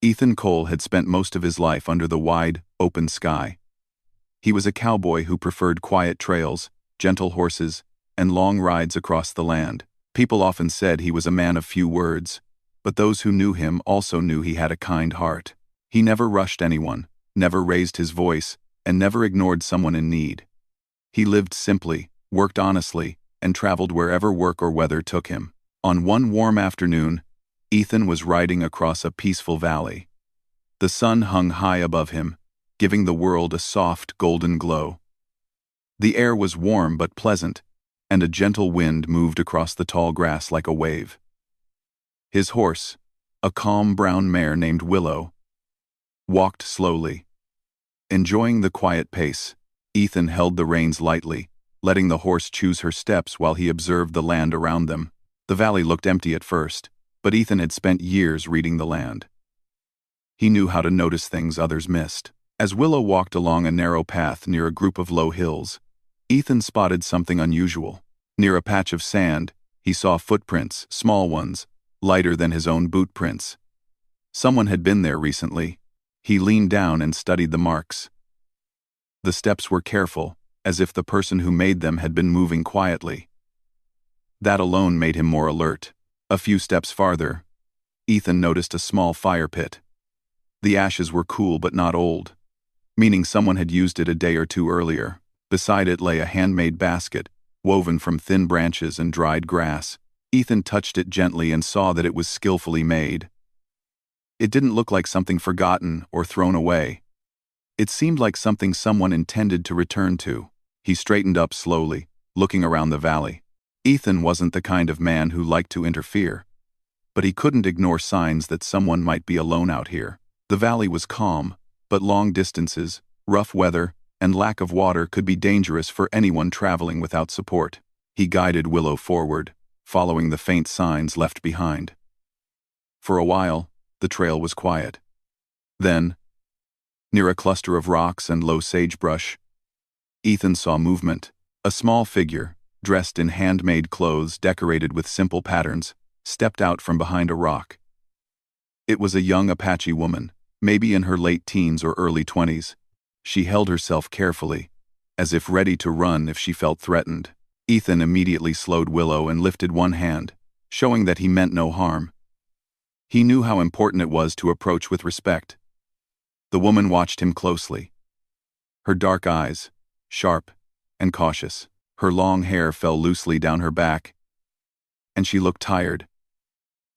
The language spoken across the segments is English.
Ethan Cole had spent most of his life under the wide, open sky. He was a cowboy who preferred quiet trails, gentle horses, and long rides across the land. People often said he was a man of few words, but those who knew him also knew he had a kind heart. He never rushed anyone, never raised his voice, and never ignored someone in need. He lived simply, worked honestly, and traveled wherever work or weather took him. On one warm afternoon, Ethan was riding across a peaceful valley. The sun hung high above him, giving the world a soft, golden glow. The air was warm but pleasant, and a gentle wind moved across the tall grass like a wave. His horse, a calm brown mare named Willow, walked slowly. Enjoying the quiet pace, Ethan held the reins lightly, letting the horse choose her steps while he observed the land around them. The valley looked empty at first, but Ethan had spent years reading the land. He knew how to notice things others missed. As Willow walked along a narrow path near a group of low hills, Ethan spotted something unusual. Near a patch of sand, he saw footprints, small ones, lighter than his own boot prints. Someone had been there recently. He leaned down and studied the marks. The steps were careful, as if the person who made them had been moving quietly. That alone made him more alert. A few steps farther, Ethan noticed a small fire pit. The ashes were cool but not old, meaning someone had used it a day or two earlier. Beside it lay a handmade basket, woven from thin branches and dried grass. Ethan touched it gently and saw that it was skillfully made. It didn't look like something forgotten or thrown away. It seemed like something someone intended to return to. He straightened up slowly, looking around the valley. Ethan wasn't the kind of man who liked to interfere, but he couldn't ignore signs that someone might be alone out here. The valley was calm, but long distances, rough weather, and lack of water could be dangerous for anyone traveling without support. He guided Willow forward, following the faint signs left behind. For a while, the trail was quiet. Then, near a cluster of rocks and low sagebrush, Ethan saw movement. A small figure, dressed in handmade clothes decorated with simple patterns, stepped out from behind a rock. It was a young Apache woman, maybe in her late teens or early 20s. She held herself carefully, as if ready to run if she felt threatened. Ethan immediately slowed Willow and lifted one hand, showing that he meant no harm. He knew how important it was to approach with respect. The woman watched him closely. Her dark eyes, sharp and cautious. Her long hair fell loosely down her back, and she looked tired,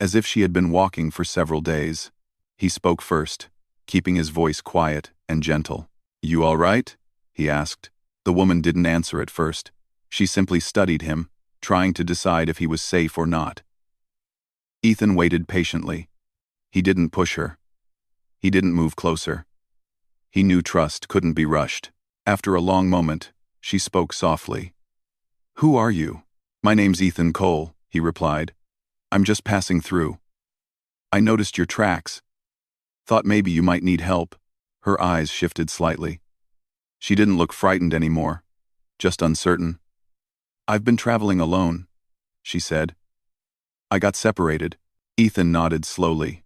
as if she had been walking for several days. He spoke first, keeping his voice quiet and gentle. "You all right?" he asked. The woman didn't answer at first. She simply studied him, trying to decide if he was safe or not. Ethan waited patiently. He didn't push her. He didn't move closer. He knew trust couldn't be rushed. After a long moment, she spoke softly. "Who are you?" "My name's Ethan Cole," he replied. "I'm just passing through. I noticed your tracks. Thought maybe you might need help." Her eyes shifted slightly. She didn't look frightened anymore, just uncertain. "I've been traveling alone," she said. "I got separated." Ethan nodded slowly.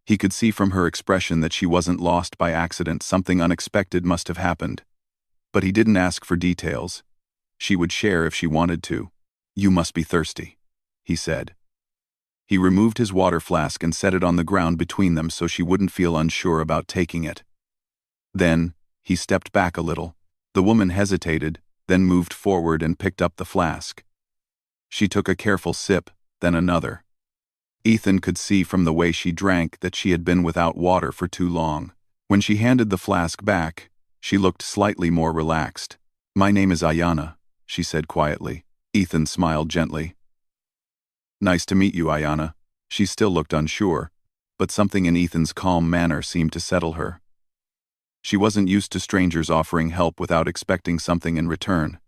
He could see from her expression that she wasn't lost by accident. Something unexpected must have happened. But he didn't ask for details. She would share if she wanted to. "You must be thirsty," he said. He removed his water flask and set it on the ground between them so she wouldn't feel unsure about taking it. Then, he stepped back a little. The woman hesitated, then moved forward and picked up the flask. She took a careful sip, then another. Ethan could see from the way she drank that she had been without water for too long. When she handed the flask back, she looked slightly more relaxed. "My name is Ayana," she said quietly. Ethan smiled gently. "Nice to meet you, Ayana." She still looked unsure, but something in Ethan's calm manner seemed to settle her. She wasn't used to strangers offering help without expecting something in return.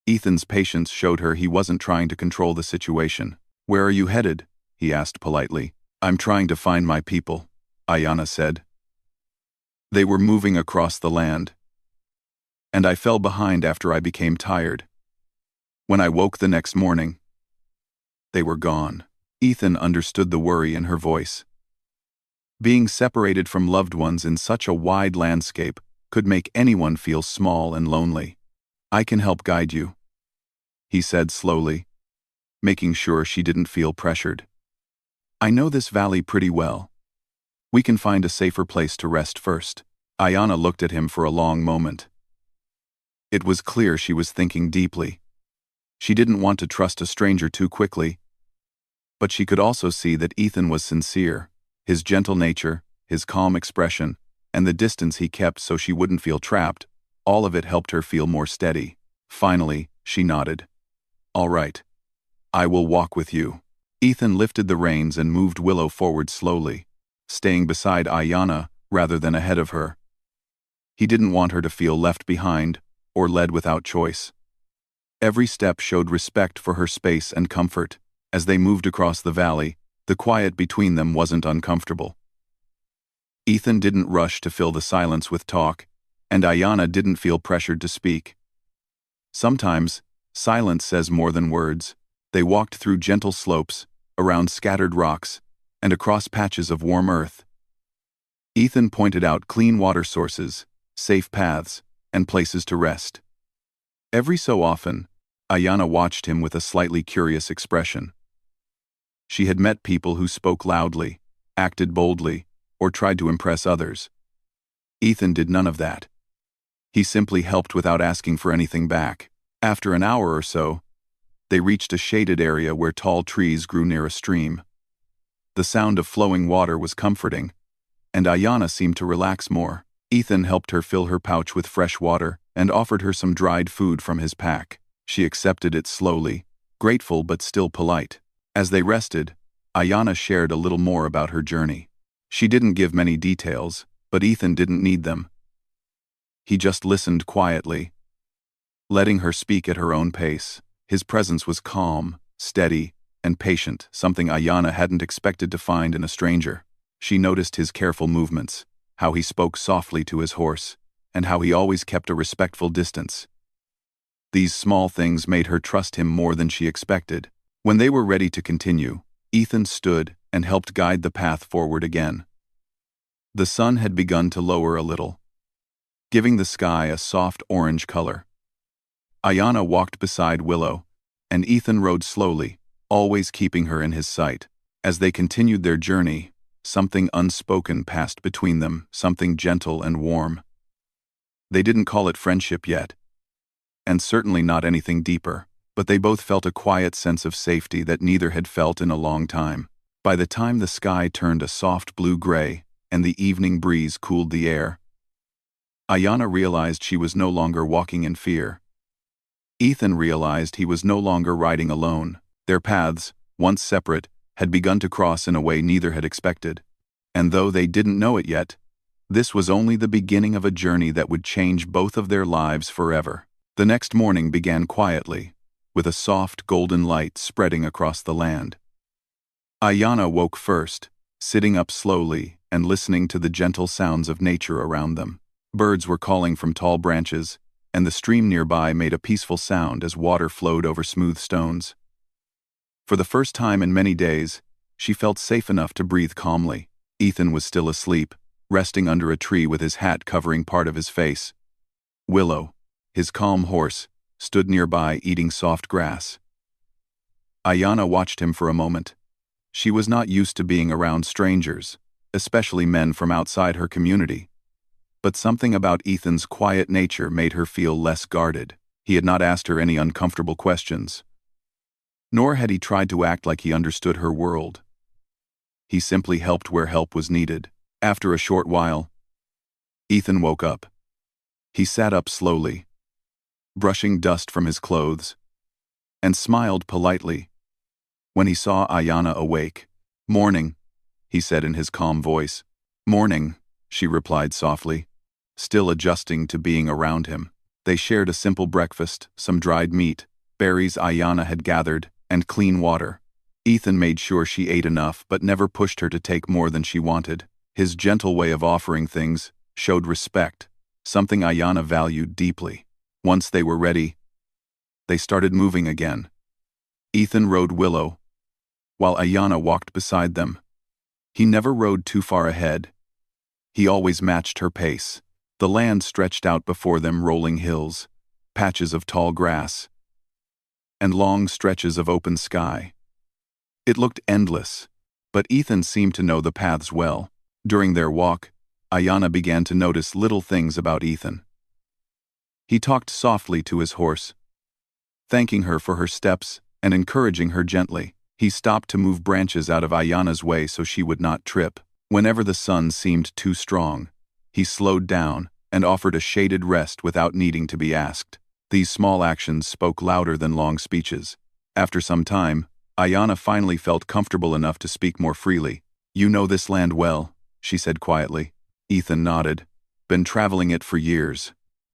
Ethan's patience showed her he wasn't trying to control the situation. "Where are you headed?" he asked politely. "I'm trying to find my people," Ayana said. "They were moving across the land, and I fell behind after I became tired. When I woke the next morning, they were gone." Ethan understood the worry in her voice. Being separated from loved ones in such a wide landscape could make anyone feel small and lonely. "I can help guide you," he said slowly, making sure she didn't feel pressured. "I know this valley pretty well. We can find a safer place to rest first." Ayana looked at him for a long moment. It was clear she was thinking deeply. She didn't want to trust a stranger too quickly, but she could also see that Ethan was sincere. His gentle nature, his calm expression, and the distance he kept so she wouldn't feel trapped, all of it helped her feel more steady. Finally, she nodded. "All right. I will walk with you." Ethan lifted the reins and moved Willow forward slowly, staying beside Ayana rather than ahead of her. He didn't want her to feel left behind or led without choice. Every step showed respect for her space and comfort. As they moved across the valley, the quiet between them wasn't uncomfortable. Ethan didn't rush to fill the silence with talk, and Ayana didn't feel pressured to speak. Sometimes, silence says more than words. They walked through gentle slopes, around scattered rocks, and across patches of warm earth. Ethan pointed out clean water sources, safe paths, and places to rest. Every so often, Ayana watched him with a slightly curious expression. She had met people who spoke loudly, acted boldly, or tried to impress others. Ethan did none of that. He simply helped without asking for anything back. After an hour or so, they reached a shaded area where tall trees grew near a stream. The sound of flowing water was comforting, and Ayana seemed to relax more. Ethan helped her fill her pouch with fresh water and offered her some dried food from his pack. She accepted it slowly, grateful but still polite. As they rested, Ayana shared a little more about her journey. She didn't give many details, but Ethan didn't need them. He just listened quietly, letting her speak at her own pace. His presence was calm, steady, and patient, something Ayana hadn't expected to find in a stranger. She noticed his careful movements, how he spoke softly to his horse, and how he always kept a respectful distance. These small things made her trust him more than she expected. When they were ready to continue, Ethan stood and helped guide the path forward again. The sun had begun to lower a little, giving the sky a soft orange color. Ayana walked beside Willow, and Ethan rode slowly, always keeping her in his sight. As they continued their journey, something unspoken passed between them, something gentle and warm. They didn't call it friendship yet, and certainly not anything deeper, but they both felt a quiet sense of safety that neither had felt in a long time. By the time the sky turned a soft blue-gray and the evening breeze cooled the air, Ayana realized she was no longer walking in fear. Ethan realized he was no longer riding alone. Their paths, once separate, had begun to cross in a way neither had expected. And though they didn't know it yet, this was only the beginning of a journey that would change both of their lives forever. The next morning began quietly, with a soft golden light spreading across the land. Ayana woke first, sitting up slowly and listening to the gentle sounds of nature around them. Birds were calling from tall branches, and the stream nearby made a peaceful sound as water flowed over smooth stones. For the first time in many days, she felt safe enough to breathe calmly. Ethan was still asleep, resting under a tree with his hat covering part of his face. Willow, his calm horse, stood nearby eating soft grass. Ayana watched him for a moment. She was not used to being around strangers, especially men from outside her community. But something about Ethan's quiet nature made her feel less guarded. He had not asked her any uncomfortable questions, nor had he tried to act like he understood her world. He simply helped where help was needed. After a short while, Ethan woke up. He sat up slowly, brushing dust from his clothes, and smiled politely when he saw Ayana awake. "Morning," he said in his calm voice. "Morning," she replied softly, still adjusting to being around him. They shared a simple breakfast, some dried meat, berries Ayana had gathered, and clean water. Ethan made sure she ate enough but never pushed her to take more than she wanted. His gentle way of offering things showed respect, something Ayana valued deeply. Once they were ready, they started moving again. Ethan rode Willow, while Ayana walked beside them. He never rode too far ahead. He always matched her pace. The land stretched out before them, rolling hills, patches of tall grass, and long stretches of open sky. It looked endless, but Ethan seemed to know the paths well. During their walk, Ayanna began to notice little things about Ethan. He talked softly to his horse, thanking her for her steps and encouraging her gently. He stopped to move branches out of Ayanna's way so she would not trip. Whenever the sun seemed too strong, he slowed down and offered a shaded rest without needing to be asked. These small actions spoke louder than long speeches. After some time, Ayanna finally felt comfortable enough to speak more freely. "You know this land well," she said quietly. Ethan nodded. "Been traveling it for years.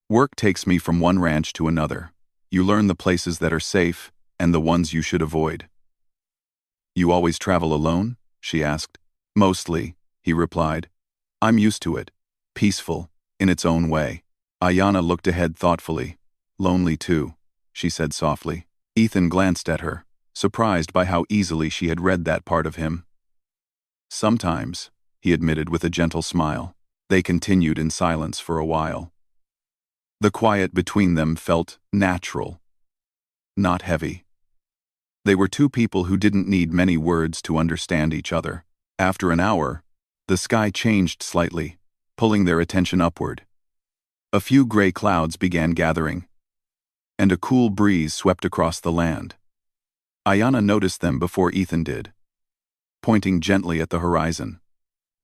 Work takes me from one ranch to another. You learn the places that are safe and the ones you should avoid." "You always travel alone?" she asked. "Mostly," he replied. "I'm used to it. Peaceful, in its own way." Ayanna looked ahead thoughtfully. "Lonely too," she said softly. Ethan glanced at her, surprised by how easily she had read that part of him. "Sometimes," he admitted with a gentle smile. They continued in silence for a while. The quiet between them felt natural, not heavy. They were two people who didn't need many words to understand each other. After an hour, the sky changed slightly, pulling their attention upward. A few gray clouds began gathering, and a cool breeze swept across the land. Ayanna noticed them before Ethan did, pointing gently at the horizon.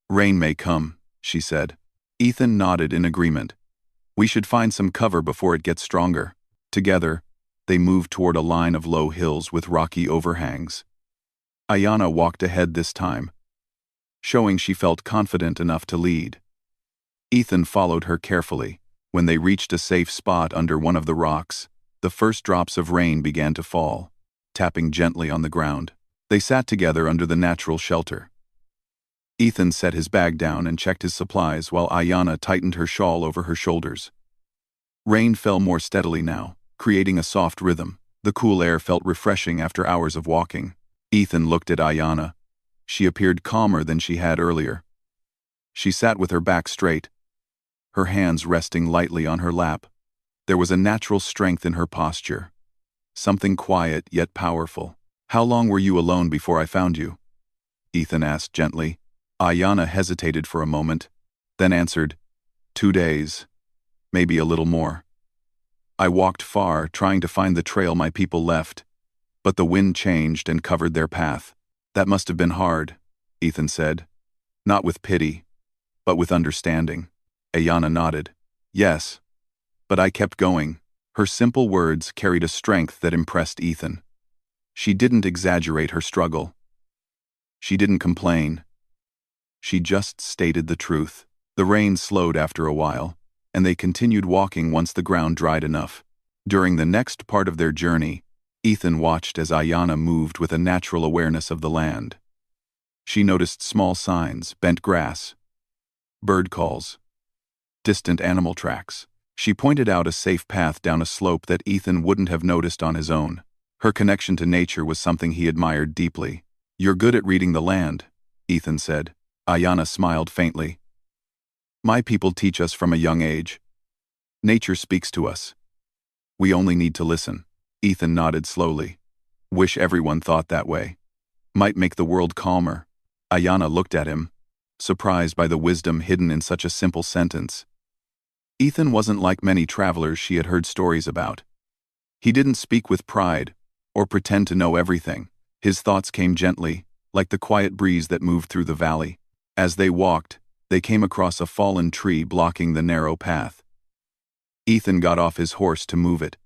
"Rain may come," she said. Ethan nodded in agreement. "We should find some cover before it gets stronger." Together, they moved toward a line of low hills with rocky overhangs. Ayanna walked ahead this time, showing she felt confident enough to lead. Ethan followed her carefully. When they reached a safe spot under one of the rocks, the first drops of rain began to fall, tapping gently on the ground. They sat together under the natural shelter. Ethan set his bag down and checked his supplies while Ayanna tightened her shawl over her shoulders. Rain fell more steadily now, creating a soft rhythm. The cool air felt refreshing after hours of walking. Ethan looked at Ayanna. She appeared calmer than she had earlier. She sat with her back straight, her hands resting lightly on her lap. There was a natural strength in her posture, something quiet yet powerful. "How long were you alone before I found you?" Ethan asked gently. Ayanna hesitated for a moment, then answered, 2 days, maybe a little more. I walked far, trying to find the trail my people left, but the wind changed and covered their path. That must have been hard, Ethan said, not with pity, but with understanding. Ayanna nodded. Yes, but I kept going. Her simple words carried a strength that impressed Ethan. She didn't exaggerate her struggle. She didn't complain. She just stated the truth. The rain slowed after a while, and they continued walking once the ground dried enough. During the next part of their journey, Ethan watched as Ayanna moved with a natural awareness of the land. She noticed small signs, bent grass, bird calls, distant animal tracks. She pointed out a safe path down a slope that Ethan wouldn't have noticed on his own. Her connection to nature was something he admired deeply. You're good at reading the land, Ethan said. Ayanna smiled faintly. My people teach us from a young age. Nature speaks to us. We only need to listen. Ethan nodded slowly. Wish everyone thought that way. Might make the world calmer. Ayanna looked at him, surprised by the wisdom hidden in such a simple sentence. Ethan wasn't like many travelers she had heard stories about. He didn't speak with pride or pretend to know everything. His thoughts came gently, like the quiet breeze that moved through the valley. As they walked, they came across a fallen tree blocking the narrow path. Ethan got off his horse to move it.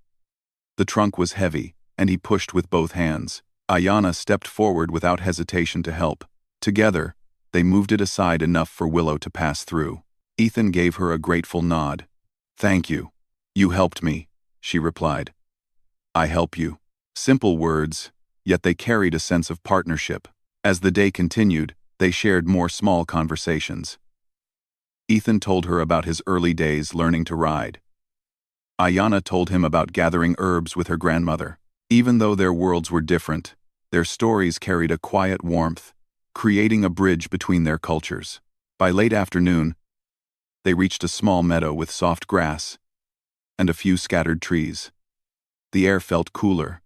The trunk was heavy, and he pushed with both hands. Ayanna stepped forward without hesitation to help. Together, they moved it aside enough for Willow to pass through. Ethan gave her a grateful nod. Thank you. You helped me, she replied. I help you. Simple words, yet they carried a sense of partnership. As the day continued, they shared more small conversations. Ethan told her about his early days learning to ride. Ayanna told him about gathering herbs with her grandmother. Even though their worlds were different, their stories carried a quiet warmth, creating a bridge between their cultures. By late afternoon, they reached a small meadow with soft grass and a few scattered trees. The air felt cooler,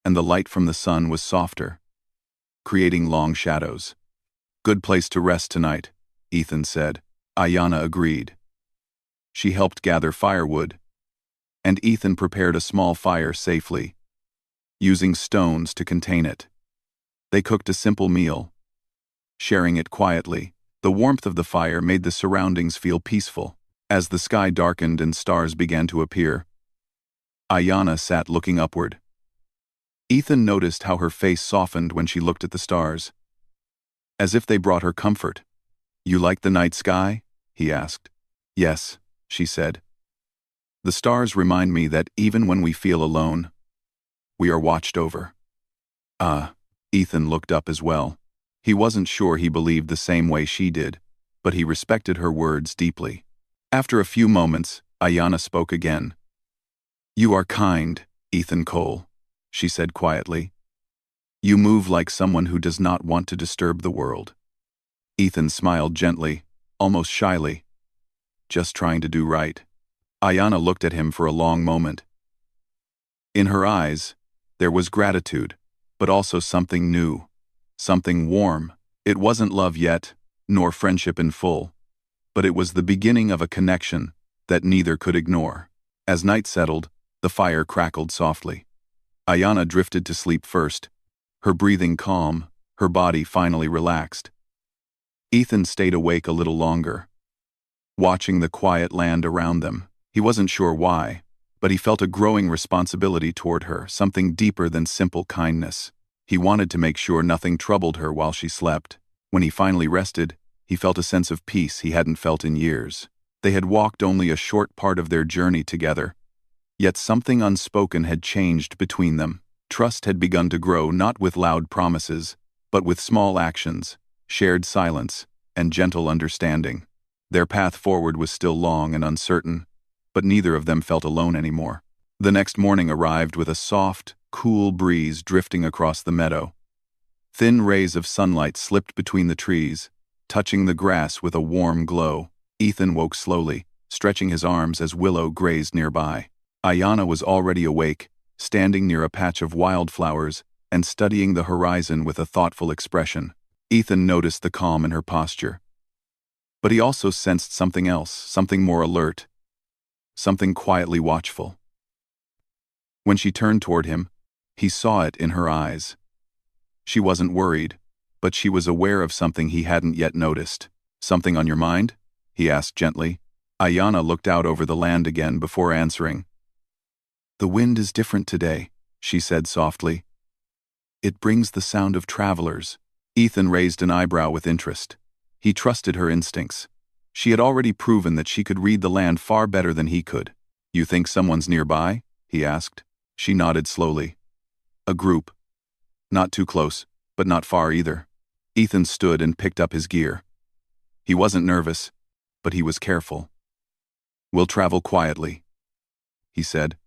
and the light from the sun was softer, creating long shadows. "Good place to rest tonight," Ethan said. Ayanna agreed. She helped gather firewood, and Ethan prepared a small fire safely, using stones to contain it. They cooked a simple meal, sharing it quietly. The warmth of the fire made the surroundings feel peaceful. As the sky darkened and stars began to appear, Ayanna sat looking upward. Ethan noticed how her face softened when she looked at the stars, as if they brought her comfort. "You like the night sky?" he asked. "Yes," she said. "The stars remind me that even when we feel alone, we are watched over." Ethan looked up as well. He wasn't sure he believed the same way she did, but he respected her words deeply. After a few moments, Ayanna spoke again. "You are kind, Ethan Cole," she said quietly. "You move like someone who does not want to disturb the world." Ethan smiled gently, almost shyly. "Just trying to do right." Ayanna looked at him for a long moment. In her eyes, there was gratitude, but also something new, something warm. It wasn't love yet, nor friendship in full, but it was the beginning of a connection that neither could ignore. As night settled, the fire crackled softly. Ayanna drifted to sleep first, her breathing calm, her body finally relaxed. Ethan stayed awake a little longer, watching the quiet land around them. He wasn't sure why, but he felt a growing responsibility toward her, something deeper than simple kindness. He wanted to make sure nothing troubled her while she slept. When he finally rested, he felt a sense of peace he hadn't felt in years. They had walked only a short part of their journey together, yet something unspoken had changed between them. Trust had begun to grow not with loud promises, but with small actions, shared silence, and gentle understanding. Their path forward was still long and uncertain, but neither of them felt alone anymore. The next morning arrived with a soft, cool breeze drifting across the meadow. Thin rays of sunlight slipped between the trees, touching the grass with a warm glow. Ethan woke slowly, stretching his arms as Willow grazed nearby. Ayanna was already awake, standing near a patch of wildflowers and studying the horizon with a thoughtful expression. Ethan noticed the calm in her posture, but he also sensed something else, something more alert, something quietly watchful. When she turned toward him, he saw it in her eyes. She wasn't worried, but she was aware of something he hadn't yet noticed. "Something on your mind?" he asked gently. Ayanna looked out over the land again before answering. "The wind is different today," she said softly. "It brings the sound of travelers." Ethan raised an eyebrow with interest. He trusted her instincts. She had already proven that she could read the land far better than he could. "You think someone's nearby?" he asked. She nodded slowly. "A group. Not too close, but not far either." Ethan stood and picked up his gear. He wasn't nervous, but he was careful. "We'll travel quietly," he said.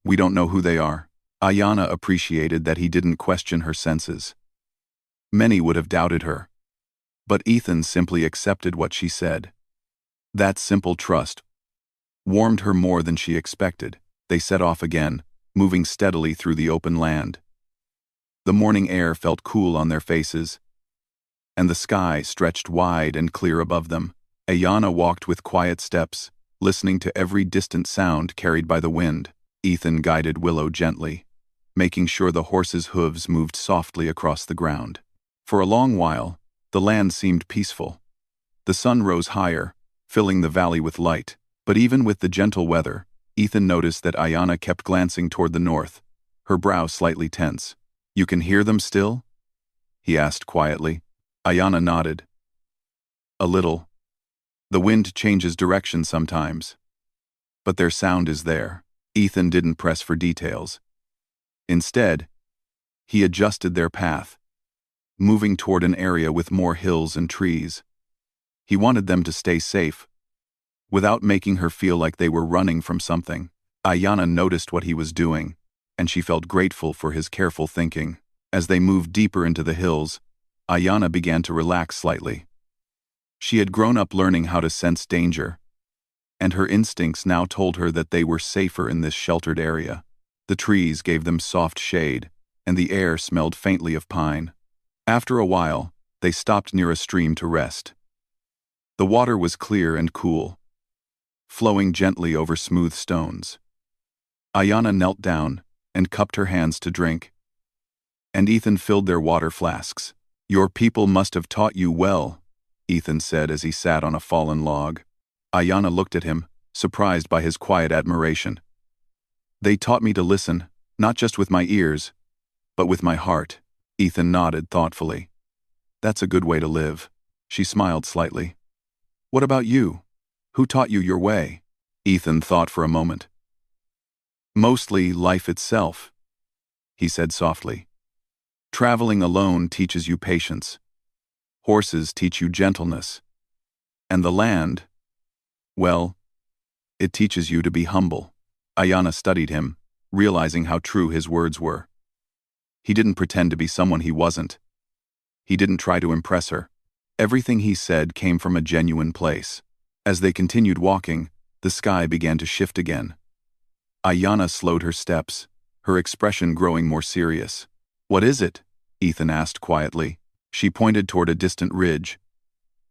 "We don't know who they are." Ayanna appreciated that he didn't question her senses. Many would have doubted her, but Ethan simply accepted what she said. That simple trust warmed her more than she expected. They set off again, moving steadily through the open land. The morning air felt cool on their faces, and the sky stretched wide and clear above them. Ayanna walked with quiet steps, listening to every distant sound carried by the wind. Ethan guided Willow gently, making sure the horse's hooves moved softly across the ground. For a long while, the land seemed peaceful. The sun rose higher, filling the valley with light. But even with the gentle weather, Ethan noticed that Ayanna kept glancing toward the north, her brow slightly tense. "You can hear them still?" he asked quietly. Ayanna nodded. "A little. The wind changes direction sometimes, but their sound is there." Ethan didn't press for details. Instead, he adjusted their path, moving toward an area with more hills and trees. He wanted them to stay safe, without making her feel like they were running from something. Ayanna noticed what he was doing, and she felt grateful for his careful thinking. As they moved deeper into the hills, Ayana began to relax slightly. She had grown up learning how to sense danger, and her instincts now told her that they were safer in this sheltered area. The trees gave them soft shade, and the air smelled faintly of pine. After a while, they stopped near a stream to rest. The water was clear and cool, flowing gently over smooth stones. Ayana knelt down and cupped her hands to drink, and Ethan filled their water flasks. "Your people must have taught you well," Ethan said as he sat on a fallen log. Ayana looked at him, surprised by his quiet admiration. "They taught me to listen, not just with my ears, but with my heart." Ethan nodded thoughtfully. "That's a good way to live." She smiled slightly. "What about you? Who taught you your way?" Ethan thought for a moment. "Mostly life itself," he said softly. "Traveling alone teaches you patience. Horses teach you gentleness. And the land, well, it teaches you to be humble." Ayana studied him, realizing how true his words were. He didn't pretend to be someone he wasn't. He didn't try to impress her. Everything he said came from a genuine place. As they continued walking, the sky began to shift again. Ayana slowed her steps, her expression growing more serious. "What is it?" Ethan asked quietly. She pointed toward a distant ridge.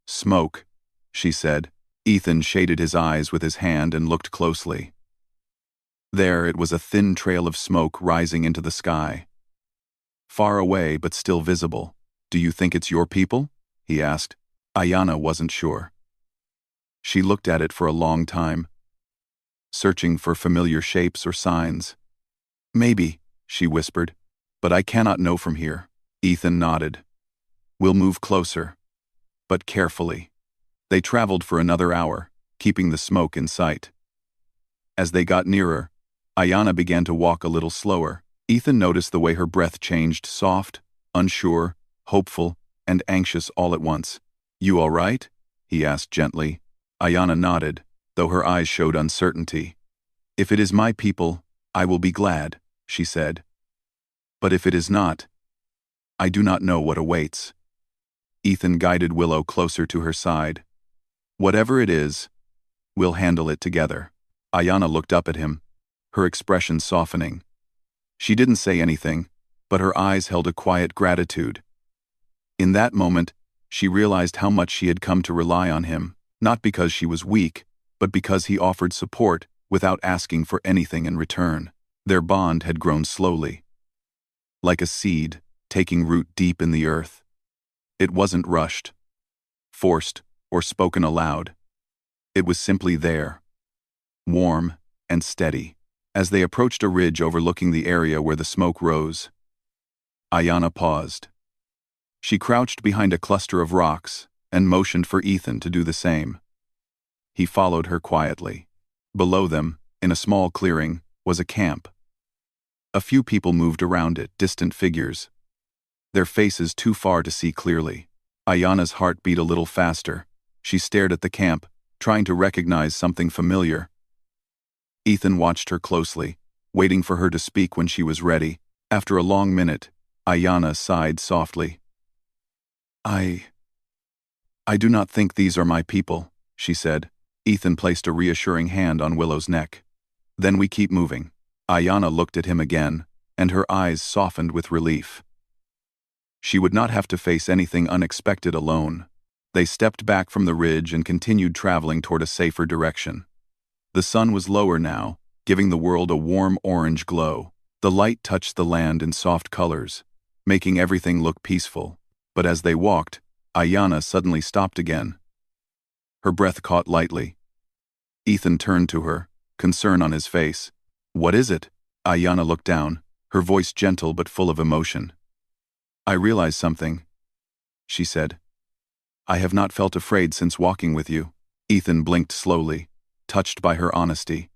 "Smoke," she said. Ethan shaded his eyes with his hand and looked closely. There it was, a thin trail of smoke rising into the sky. Far away but still visible. "Do you think it's your people?" he asked. Ayana wasn't sure. She looked at it for a long time, searching for familiar shapes or signs. "Maybe," she whispered, "but I cannot know from here." Ethan nodded. "We'll move closer, but carefully." They traveled for another hour, keeping the smoke in sight. As they got nearer, Ayana began to walk a little slower. Ethan noticed the way her breath changed, soft, unsure, hopeful, and anxious all at once. "You all right?" he asked gently. Ayana nodded, though her eyes showed uncertainty. "If it is my people, I will be glad," she said. "But if it is not, I do not know what awaits." Ethan guided Willow closer to her side. "Whatever it is, we'll handle it together." Ayana looked up at him, her expression softening. She didn't say anything, but her eyes held a quiet gratitude. In that moment, she realized how much she had come to rely on him, not because she was weak, but because he offered support without asking for anything in return. Their bond had grown slowly, like a seed taking root deep in the earth. It wasn't rushed, forced, or spoken aloud. It was simply there, warm and steady. As they approached a ridge overlooking the area where the smoke rose, Ayana paused. She crouched behind a cluster of rocks and motioned for Ethan to do the same. He followed her quietly. Below them, in a small clearing, was a camp. A few people moved around it, distant figures, their faces too far to see clearly. Ayana's heart beat a little faster. She stared at the camp, trying to recognize something familiar. Ethan watched her closely, waiting for her to speak when she was ready. After a long minute, Ayana sighed softly. I do not think these are my people," she said. Ethan placed a reassuring hand on Willow's neck. "Then we keep moving." Ayana looked at him again, and her eyes softened with relief. She would not have to face anything unexpected alone. They stepped back from the ridge and continued traveling toward a safer direction. The sun was lower now, giving the world a warm orange glow. The light touched the land in soft colors, making everything look peaceful. But as they walked, Ayana suddenly stopped again. Her breath caught lightly. Ethan turned to her, concern on his face. "What is it?" Ayana looked down, her voice gentle but full of emotion. "I realize something," she said. "I have not felt afraid since walking with you." Ethan blinked slowly, touched by her honesty.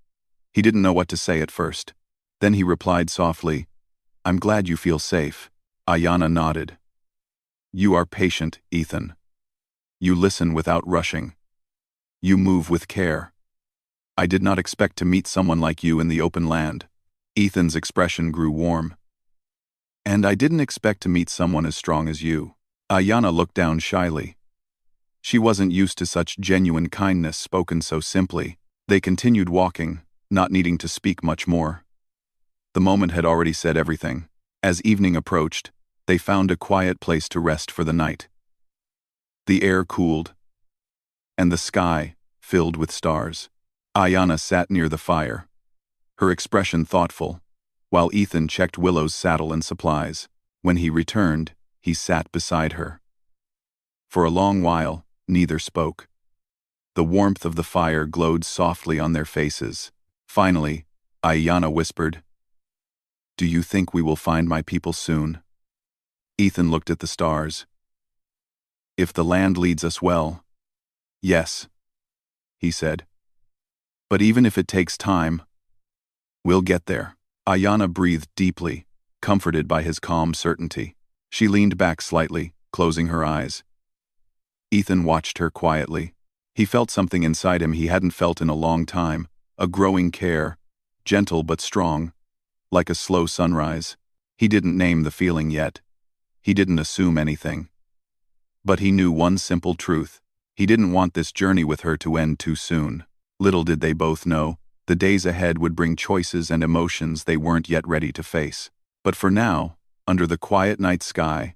He didn't know what to say at first. Then he replied softly, "I'm glad you feel safe." Ayana nodded. "You are patient, Ethan. You listen without rushing. You move with care. I did not expect to meet someone like you in the open land." Ethan's expression grew warm. "And I didn't expect to meet someone as strong as you." Ayana looked down shyly. She wasn't used to such genuine kindness spoken so simply. They continued walking, not needing to speak much more. The moment had already said everything. As evening approached, they found a quiet place to rest for the night. The air cooled, and the sky filled with stars. Ayana sat near the fire, her expression thoughtful, while Ethan checked Willow's saddle and supplies. When he returned, he sat beside her. For a long while, neither spoke. The warmth of the fire glowed softly on their faces. Finally, Ayana whispered, "Do you think we will find my people soon?" Ethan looked at the stars. "If the land leads us well, yes," he said. "But even if it takes time, we'll get there." Ayana breathed deeply, comforted by his calm certainty. She leaned back slightly, closing her eyes. Ethan watched her quietly. He felt something inside him he hadn't felt in a long time, a growing care, gentle but strong, like a slow sunrise. He didn't name the feeling yet. He didn't assume anything. But he knew one simple truth. He didn't want this journey with her to end too soon. Little did they both know, the days ahead would bring choices and emotions they weren't yet ready to face. But for now, under the quiet night sky,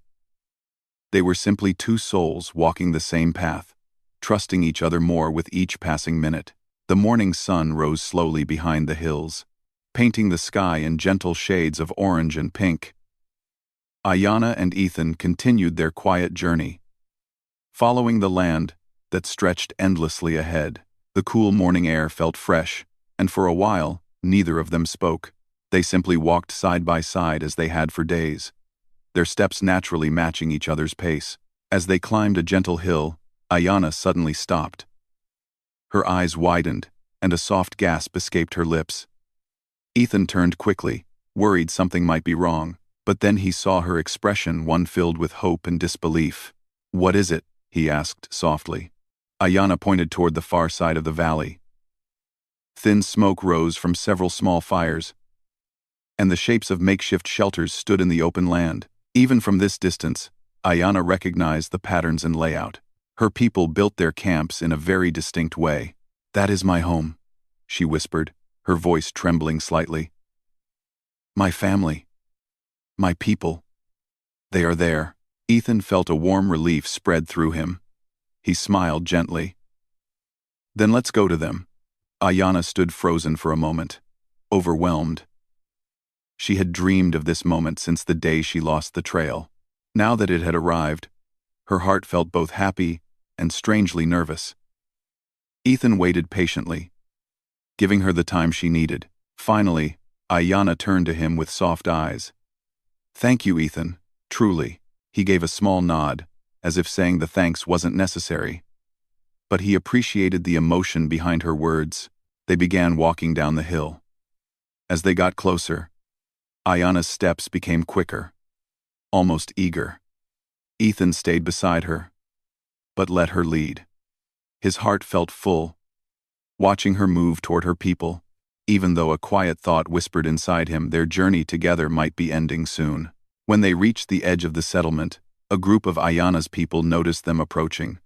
they were simply two souls walking the same path, trusting each other more with each passing minute. The morning sun rose slowly behind the hills, painting the sky in gentle shades of orange and pink. Ayana and Ethan continued their quiet journey, following the land that stretched endlessly ahead. The cool morning air felt fresh, and for a while, neither of them spoke. They simply walked side by side as they had for days, their steps naturally matching each other's pace. As they climbed a gentle hill, Ayana suddenly stopped. Her eyes widened, and a soft gasp escaped her lips. Ethan turned quickly, worried something might be wrong, but then he saw her expression, one filled with hope and disbelief. "What is it?" he asked softly. Ayana pointed toward the far side of the valley. Thin smoke rose from several small fires, and the shapes of makeshift shelters stood in the open land. Even from this distance, Ayana recognized the patterns and layout. Her people built their camps in a very distinct way. "That is my home," she whispered, her voice trembling slightly. "My family. My people. They are there." Ethan felt a warm relief spread through him. He smiled gently. "Then let's go to them." Ayana stood frozen for a moment, overwhelmed. She had dreamed of this moment since the day she lost the trail. Now that it had arrived, her heart felt both happy and strangely nervous. Ethan waited patiently, giving her the time she needed. Finally, Ayana turned to him with soft eyes. "Thank you, Ethan, truly." He gave a small nod, as if saying the thanks wasn't necessary. But he appreciated the emotion behind her words. They began walking down the hill. As they got closer, Ayana's steps became quicker, almost eager. Ethan stayed beside her, but let her lead. His heart felt full, watching her move toward her people, even though a quiet thought whispered inside him their journey together might be ending soon. When they reached the edge of the settlement, a group of Ayana's people noticed them approaching.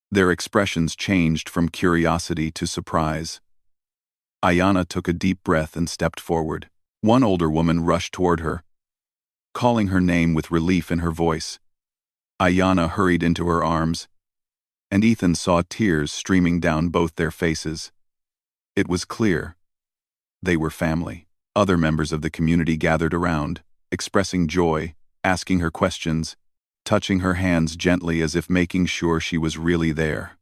Their expressions changed from curiosity to surprise. Ayana took a deep breath and stepped forward. One older woman rushed toward her, calling her name with relief in her voice. Ayana hurried into her arms, and Ethan saw tears streaming down both their faces. It was clear. They were family. Other members of the community gathered around, expressing joy, asking her questions, touching her hands gently as if making sure she was really there.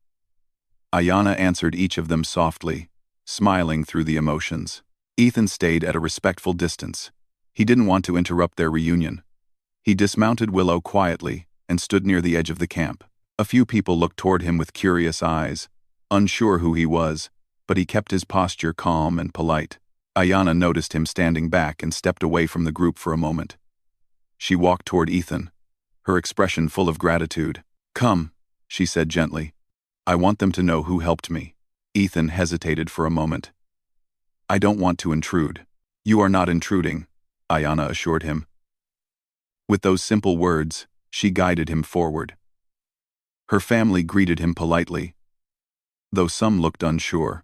Ayana answered each of them softly, smiling through the emotions. Ethan stayed at a respectful distance. He didn't want to interrupt their reunion. He dismounted Willow quietly and stood near the edge of the camp. A few people looked toward him with curious eyes, unsure who he was, but he kept his posture calm and polite. Ayana noticed him standing back and stepped away from the group for a moment. She walked toward Ethan, her expression full of gratitude. "Come," she said gently. "I want them to know who helped me." Ethan hesitated for a moment. "I don't want to intrude." "You are not intruding," Ayana assured him. With those simple words, She guided him forward. Her family greeted him politely, though some looked unsure.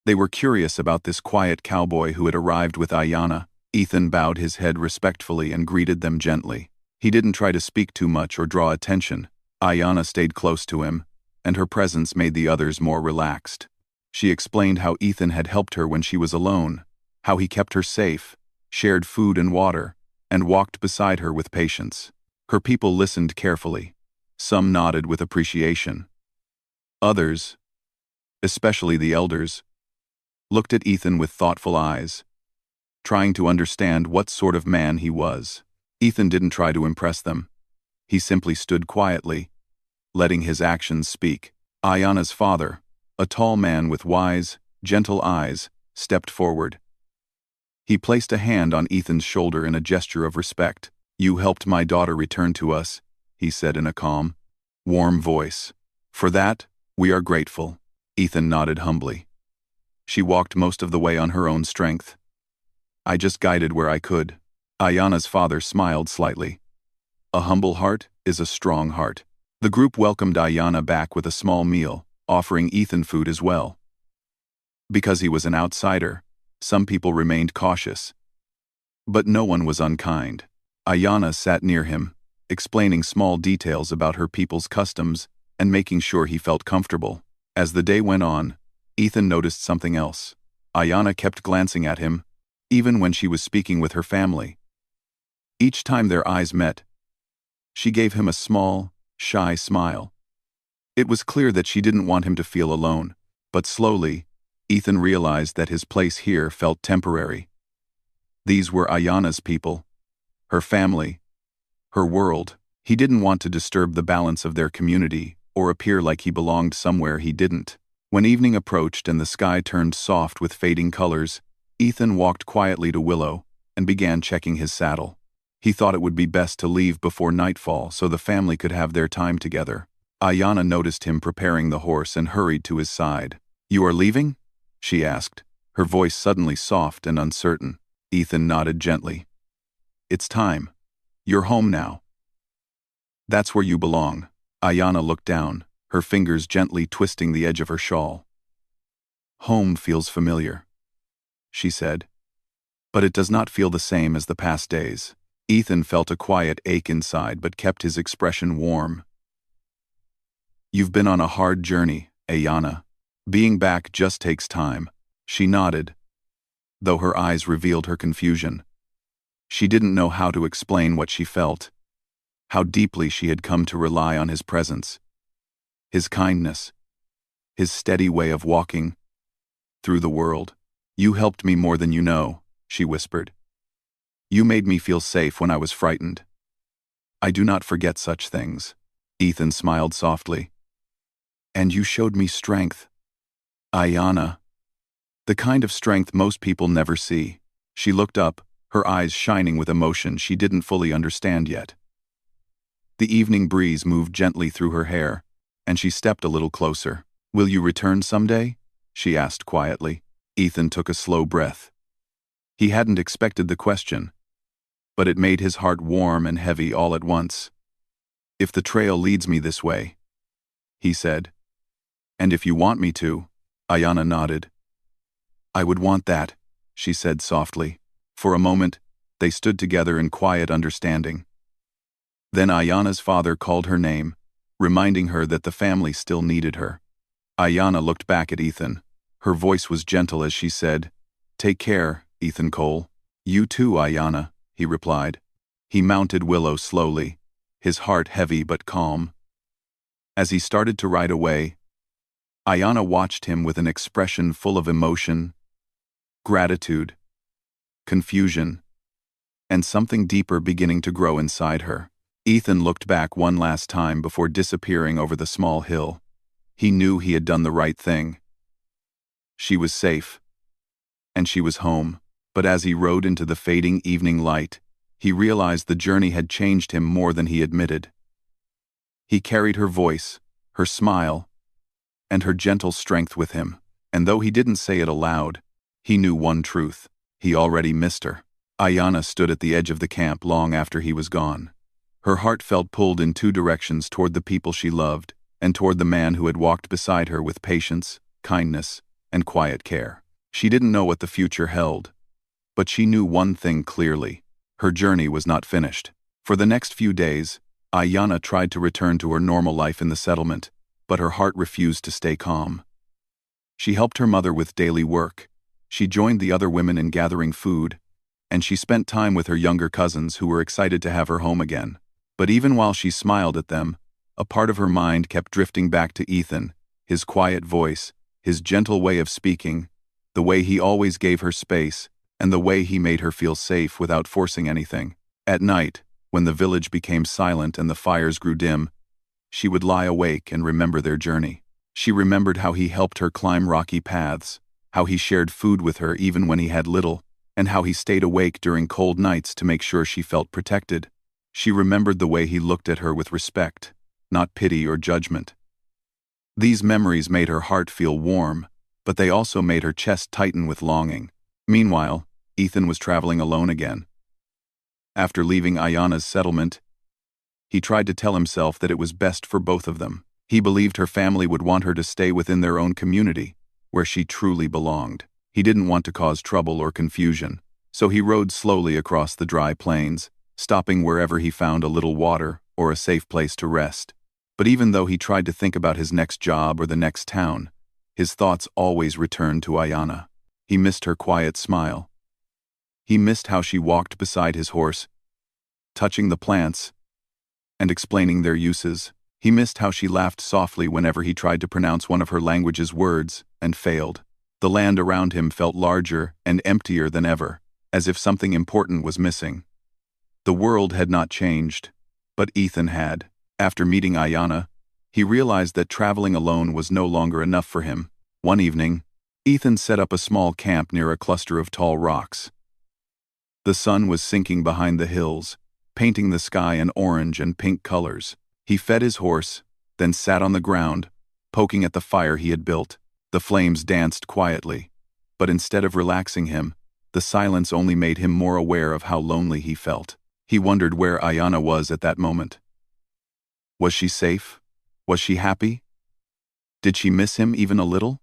They were curious about this quiet cowboy who had arrived with Ayanna. Ethan bowed his head respectfully and greeted them gently. He didn't try to speak too much or draw attention. Ayanna stayed close to him, and her presence made the others more relaxed. She explained how Ethan had helped her when she was alone, how he kept her safe, shared food and water, and walked beside her with patience. Her people listened carefully. Some nodded with appreciation. Others, especially the elders, looked at Ethan with thoughtful eyes, trying to understand what sort of man he was. Ethan didn't try to impress them. He simply stood quietly, letting his actions speak. Ayanna's father, a tall man with wise, gentle eyes, stepped forward. He placed a hand on Ethan's shoulder in a gesture of respect. "You helped my daughter return to us," he said in a calm, warm voice. "For that, we are grateful." Ethan nodded humbly. "She walked most of the way on her own strength. I just guided where I could." Ayanna's father smiled slightly. "A humble heart is a strong heart." The group welcomed Ayanna back with a small meal, offering Ethan food as well. Because he was an outsider, some people remained cautious. But no one was unkind. Ayanna sat near him, explaining small details about her people's customs and making sure he felt comfortable. As the day went on, Ethan noticed something else. Ayanna kept glancing at him, even when she was speaking with her family. Each time their eyes met, she gave him a small, shy smile. It was clear that she didn't want him to feel alone, but slowly, Ethan realized that his place here felt temporary. These were Ayanna's people, her family, her world. He didn't want to disturb the balance of their community or appear like he belonged somewhere he didn't. When evening approached and the sky turned soft with fading colors, Ethan walked quietly to Willow and began checking his saddle. He thought it would be best to leave before nightfall so the family could have their time together. Ayanna noticed him preparing the horse and hurried to his side. "You are leaving?" she asked, her voice suddenly soft and uncertain. Ethan nodded gently. "It's time. You're home now. That's where you belong." Ayanna looked down, her fingers gently twisting the edge of her shawl. "Home feels familiar," she said, "but it does not feel the same as the past days." Ethan felt a quiet ache inside but kept his expression warm. "You've been on a hard journey, Ayanna. Being back just takes time." She nodded, though her eyes revealed her confusion. She didn't know how to explain what she felt, how deeply she had come to rely on his presence, his kindness, his steady way of walking through the world. "You helped me more than you know," she whispered. "You made me feel safe when I was frightened. I do not forget such things." Ethan smiled softly. "And you showed me strength, Ayanna. The kind of strength most people never see." She looked up, her eyes shining with emotion she didn't fully understand yet. The evening breeze moved gently through her hair, and she stepped a little closer. "Will you return someday?" she asked quietly. Ethan took a slow breath. He hadn't expected the question, but it made his heart warm and heavy all at once. "If the trail leads me this way," he said. "And if you want me to," Ayanna nodded. "I would want that," she said softly. For a moment, they stood together in quiet understanding. Then Ayanna's father called her name, reminding her that the family still needed her. Ayanna looked back at Ethan. Her voice was gentle as she said, "Take care, Ethan Cole." "You too, Ayanna," he replied. He mounted Willow slowly, his heart heavy but calm. As he started to ride away, Ayanna watched him with an expression full of emotion, gratitude, confusion, and something deeper beginning to grow inside her. Ethan looked back one last time before disappearing over the small hill. He knew he had done the right thing. She was safe, and she was home. But as he rode into the fading evening light, he realized the journey had changed him more than he admitted. He carried her voice, her smile, and her gentle strength with him, and though he didn't say it aloud, he knew one truth: he already missed her. Ayanna stood at the edge of the camp long after he was gone. Her heart felt pulled in two directions, toward the people she loved, and toward the man who had walked beside her with patience, kindness, and quiet care. She didn't know what the future held, but she knew one thing clearly: her journey was not finished. For the next few days, Ayana tried to return to her normal life in the settlement, but her heart refused to stay calm. She helped her mother with daily work, she joined the other women in gathering food, and she spent time with her younger cousins who were excited to have her home again. But even while she smiled at them, a part of her mind kept drifting back to Ethan, his quiet voice, his gentle way of speaking, the way he always gave her space, and the way he made her feel safe without forcing anything. At night, when the village became silent and the fires grew dim, she would lie awake and remember their journey. She remembered how he helped her climb rocky paths, how he shared food with her even when he had little, and how he stayed awake during cold nights to make sure she felt protected. She remembered the way he looked at her with respect, not pity or judgment. These memories made her heart feel warm, but they also made her chest tighten with longing. Meanwhile, Ethan was traveling alone again. After leaving Ayana's settlement, he tried to tell himself that it was best for both of them. He believed her family would want her to stay within their own community, where she truly belonged. He didn't want to cause trouble or confusion, so he rode slowly across the dry plains, stopping wherever he found a little water or a safe place to rest. But even though he tried to think about his next job or the next town, his thoughts always returned to Ayana. He missed her quiet smile. He missed how she walked beside his horse, touching the plants and explaining their uses. He missed how she laughed softly whenever he tried to pronounce one of her language's words and failed. The land around him felt larger and emptier than ever, as if something important was missing. The world had not changed, but Ethan had. After meeting Ayana, he realized that traveling alone was no longer enough for him. One evening, Ethan set up a small camp near a cluster of tall rocks. The sun was sinking behind the hills, painting the sky in orange and pink colors. He fed his horse, then sat on the ground, poking at the fire he had built. The flames danced quietly, but instead of relaxing him, the silence only made him more aware of how lonely he felt. He wondered where Ayana was at that moment. Was she safe? Was she happy? Did she miss him even a little?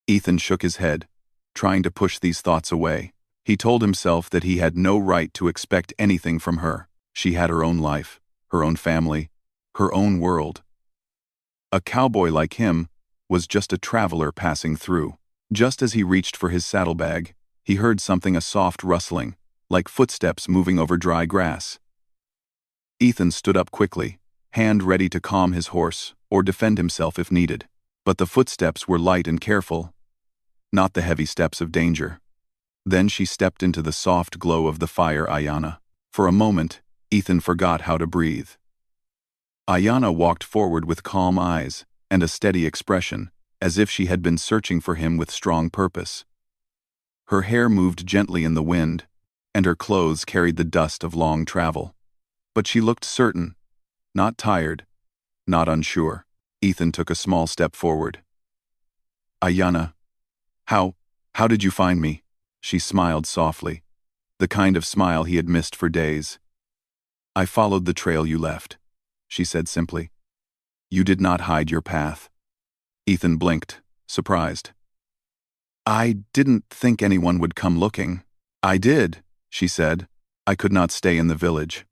Ethan shook his head, trying to push these thoughts away. He told himself that he had no right to expect anything from her. She had her own life, her own family, her own world. A cowboy like him was just a traveler passing through. Just as he reached for his saddlebag, he heard something, a soft rustling, like footsteps moving over dry grass. Ethan stood up quickly, hand ready to calm his horse or defend himself if needed. But the footsteps were light and careful, not the heavy steps of danger. Then she stepped into the soft glow of the fire. Ayana. For a moment, Ethan forgot how to breathe. Ayana walked forward with calm eyes and a steady expression, as if she had been searching for him with strong purpose. Her hair moved gently in the wind, and her clothes carried the dust of long travel. But she looked certain, not tired, not unsure. Ethan took a small step forward. Ayana, how did you find me? She smiled softly, the kind of smile he had missed for days. I followed the trail you left, she said simply. You did not hide your path. Ethan blinked, surprised. I didn't think anyone would come looking. I did, she said. I could not stay in the village.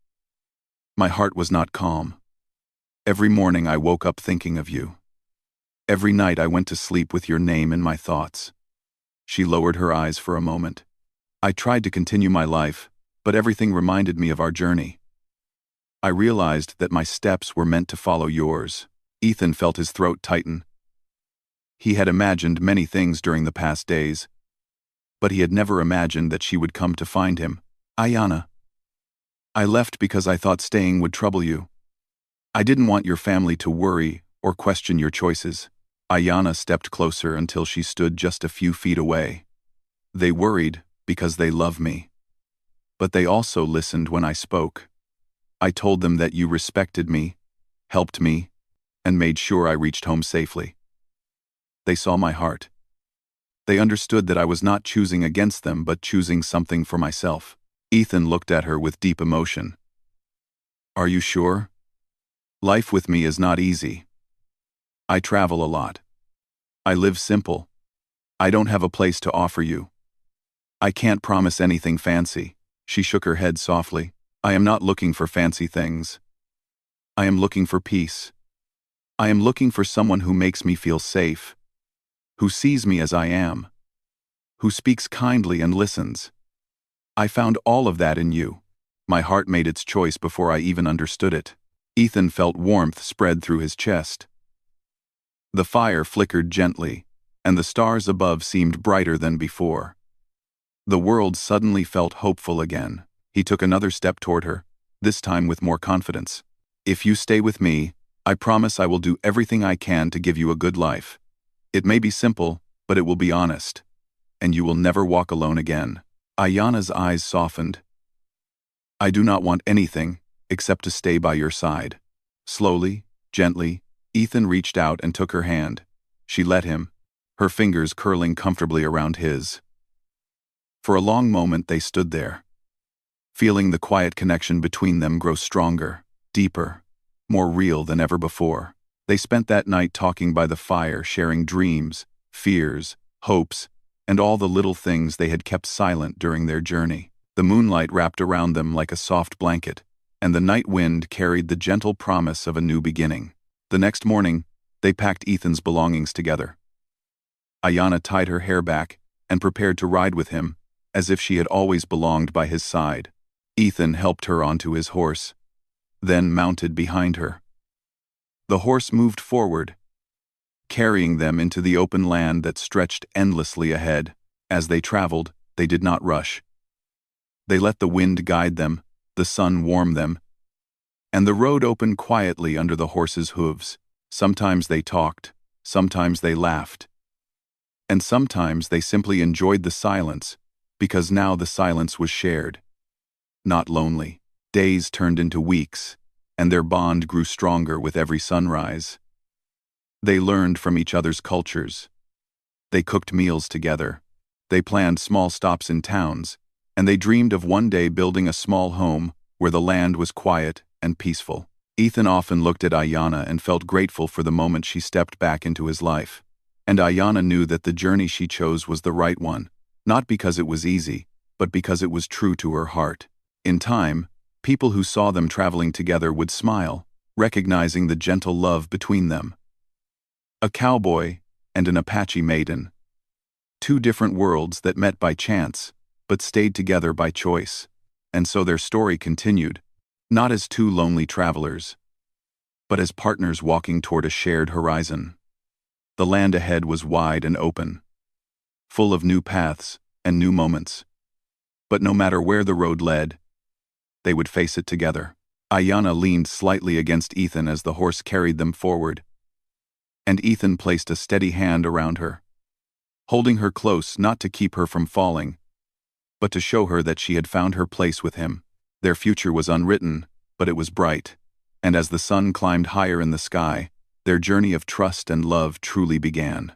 My heart was not calm. Every morning I woke up thinking of you. Every night I went to sleep with your name in my thoughts. She lowered her eyes for a moment. I tried to continue my life, but everything reminded me of our journey. I realized that my steps were meant to follow yours. Ethan felt his throat tighten. He had imagined many things during the past days, but he had never imagined that she would come to find him. Ayana, I left because I thought staying would trouble you. I didn't want your family to worry or question your choices. Ayana stepped closer until she stood just a few feet away. They worried because they love me. But they also listened when I spoke. I told them that you respected me, helped me, and made sure I reached home safely. They saw my heart. They understood that I was not choosing against them but choosing something for myself. Ethan looked at her with deep emotion. Are you sure? Life with me is not easy. I travel a lot. I live simple. I don't have a place to offer you. I can't promise anything fancy. She shook her head softly. I am not looking for fancy things. I am looking for peace. I am looking for someone who makes me feel safe, who sees me as I am, who speaks kindly and listens. I found all of that in you. My heart made its choice before I even understood it. Ethan felt warmth spread through his chest. The fire flickered gently, and the stars above seemed brighter than before. The world suddenly felt hopeful again. He took another step toward her, this time with more confidence. If you stay with me, I promise I will do everything I can to give you a good life. It may be simple, but it will be honest. And you will never walk alone again. Ayana's eyes softened. I do not want anything, except to stay by your side. Slowly, gently, Ethan reached out and took her hand. She let him, her fingers curling comfortably around his. For a long moment they stood there, feeling the quiet connection between them grow stronger, deeper, more real than ever before. They spent that night talking by the fire, sharing dreams, fears, hopes, and all the little things they had kept silent during their journey. The moonlight wrapped around them like a soft blanket, and the night wind carried the gentle promise of a new beginning. The next morning, they packed Ethan's belongings together. Ayana tied her hair back and prepared to ride with him, as if she had always belonged by his side. Ethan helped her onto his horse, then mounted behind her. The horse moved forward, carrying them into the open land that stretched endlessly ahead. As they traveled, they did not rush. They let the wind guide them, the sun warm them, and the road opened quietly under the horse's hooves. Sometimes they talked, sometimes they laughed, and sometimes they simply enjoyed the silence, because now the silence was shared, not lonely. Days turned into weeks, and their bond grew stronger with every sunrise. They learned from each other's cultures. They cooked meals together. They planned small stops in towns, and they dreamed of one day building a small home where the land was quiet and peaceful. Ethan often looked at Ayana and felt grateful for the moment she stepped back into his life. And Ayana knew that the journey she chose was the right one, not because it was easy, but because it was true to her heart. In time, people who saw them traveling together would smile, recognizing the gentle love between them. A cowboy and an Apache Maiden. Two different worlds that met by chance, but stayed together by choice. And so their story continued, not as two lonely travelers, but as partners walking toward a shared horizon. The land ahead was wide and open, full of new paths and new moments. But no matter where the road led, they would face it together. Ayana leaned slightly against Ethan as the horse carried them forward, and Ethan placed a steady hand around her, holding her close not to keep her from falling, but to show her that she had found her place with him. Their future was unwritten, but it was bright, and as the sun climbed higher in the sky, their journey of trust and love truly began.